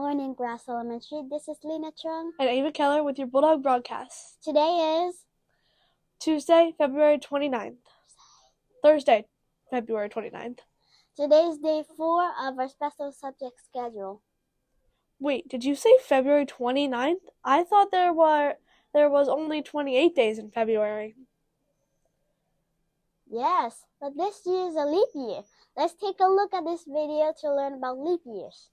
morning, Grass Elementary. This is Lena Chung. And Ava Keller with your Bulldog broadcast. Today is Tuesday, February 29th. Thursday, February 29th. Today is day 4 of our special subject schedule. Wait, did you say February 29th? I thought there was only 28 days in February. Yes, but this year is a leap year. Let's take a look at this video to learn about leap years.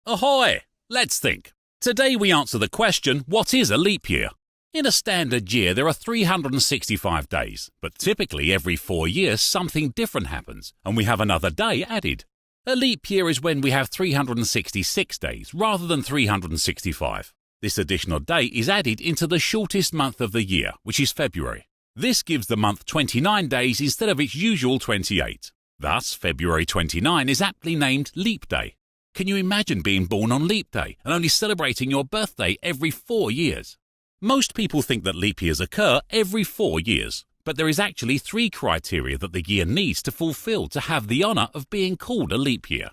Ahoy! Let's think. Today we answer the question, what is a leap year? In a standard year there are 365 days, but typically every 4 years something different happens and we have another day added. A leap year is when we have 366 days rather than 365. This additional day is added into the shortest month of the year, which is February. This gives the month 29 days instead of its usual 28. Thus, February 29 is aptly named Leap Day. Can you imagine being born on Leap Day and only celebrating your birthday every 4 years? Most people think that leap years occur every 4 years, but there is actually 3 criteria that the year needs to fulfill to have the honour of being called a leap year.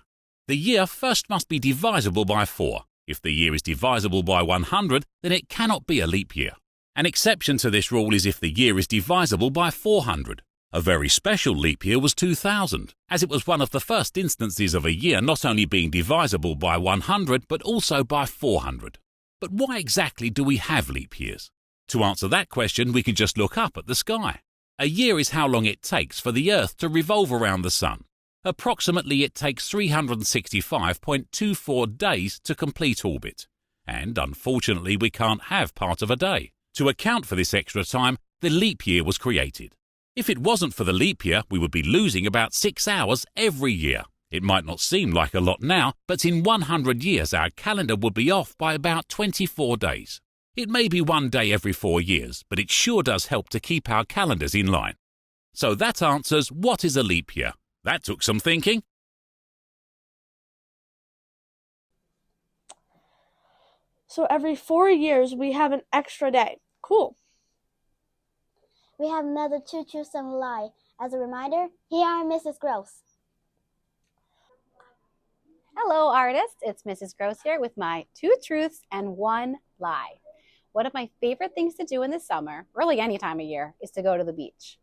The year first must be divisible by 4. If the year is divisible by 100, then it cannot be a leap year. An exception to this rule is if the year is divisible by 400. A very special leap year was 2000, as it was one of the first instances of a year not only being divisible by 100 but also by 400. But why exactly do we have leap years? To answer that question, we can just look up at the sky. A year is how long it takes for the Earth to revolve around the Sun. Approximately it takes 365.24 days to complete orbit. And unfortunately we can't have part of a day. To account for this extra time, the leap year was created. If it wasn't for the leap year, we would be losing about 6 hours every year. It might not seem like a lot now, but in 100 years our calendar would be off by about 24 days. It may be one day every 4 years, but it sure does help to keep our calendars in line. So that answers what is a leap year. That took some thinking. So every 4 years we have an extra day. Cool. We have another two truths and a lie. As a reminder, here are Mrs. Gross. Hello, artists. It's Mrs. Gross here with my 2 truths and 1 lie. One of my favorite things to do in the summer, really any time of year, is to go to the beach.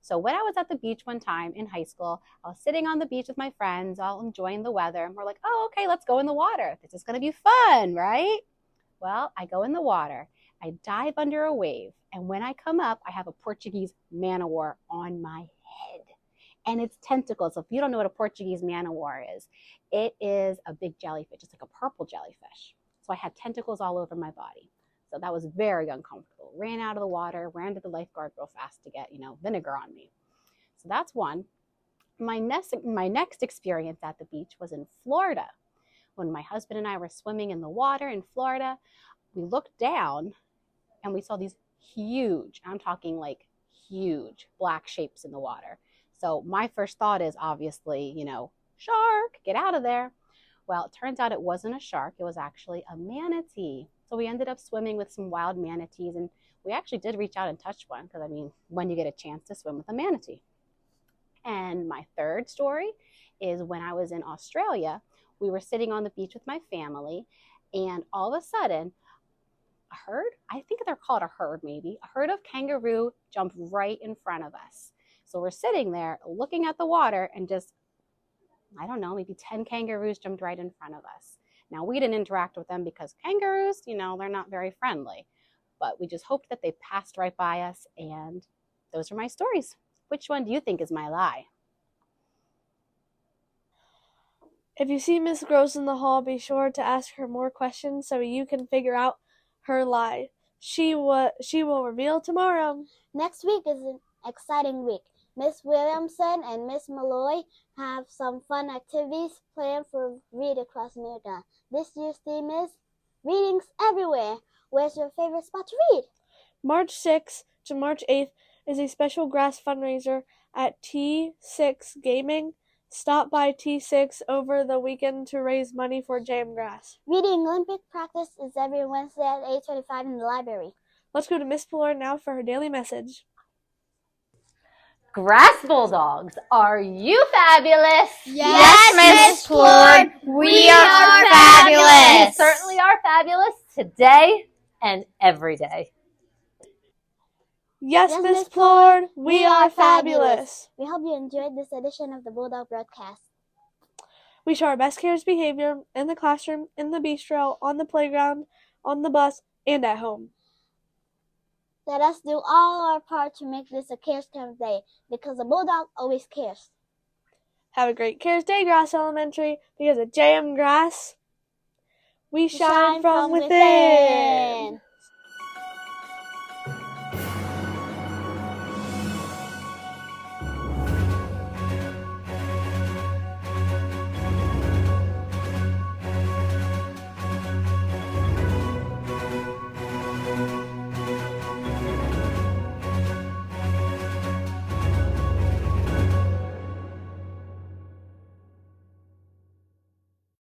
So when I was at the beach one time in high school, I was sitting on the beach with my friends, all enjoying the weather. And we're like, oh, okay, let's go in the water. This is going to be fun, right? Well, I go in the water. I dive under a wave. And when I come up, I have a Portuguese man-o-war on my head. And it's tentacles. So if you don't know what a Portuguese man-o-war is, it is a big jellyfish. It's like a purple jellyfish. So I had tentacles all over my body. So that was very uncomfortable. Ran out of the water, ran to the lifeguard real fast to get, vinegar on me. So that's one. My next experience at the beach was in Florida. When my husband and I were swimming in the water in Florida, we looked down and we saw these huge, I'm talking like huge black shapes in the water. So my first thought is obviously, shark, get out of there. Well, it turns out it wasn't a shark. It was actually a manatee. So we ended up swimming with some wild manatees, and we actually did reach out and touch one because, when you get a chance to swim with a manatee. And my third story is when I was in Australia, we were sitting on the beach with my family, and all of a sudden, a herd, I think they're called a herd maybe, a herd of kangaroo jumped right in front of us. So we're sitting there looking at the water and just, maybe 10 kangaroos jumped right in front of us. Now, we didn't interact with them because kangaroos, they're not very friendly. But we just hoped that they passed right by us, and those are my stories. Which one do you think is my lie? If you see Miss Gross in the hall, be sure to ask her more questions so you can figure out her lie. She will reveal tomorrow. Next week is an exciting week. Miss Williamson and Miss Malloy have some fun activities planned for Read Across America. This year's theme is Readings Everywhere. Where's your favorite spot to read? March 6th to March 8th is a special grass fundraiser at T6 Gaming. Stop by T6 over the weekend to raise money for Jam Grass. Reading Olympic practice is every Wednesday at 8:25 in the library. Let's go to Miss Flora now for her daily message. Grass Bulldogs, are you fabulous? Yes, Miss Ford, we are fabulous. We certainly are fabulous today and every day. Yes, Yes, Miss Miss Ford, Ford, we are fabulous. We hope you enjoyed this edition of the Bulldog Broadcast. We show our best cares behavior in the classroom, in the bistro, on the playground, on the bus, and at home. Let us do all our part to make this a Cares kind of day, because a Bulldog always cares. Have a great Cares Day, Grass Elementary, because at JM Grass, we shine from within.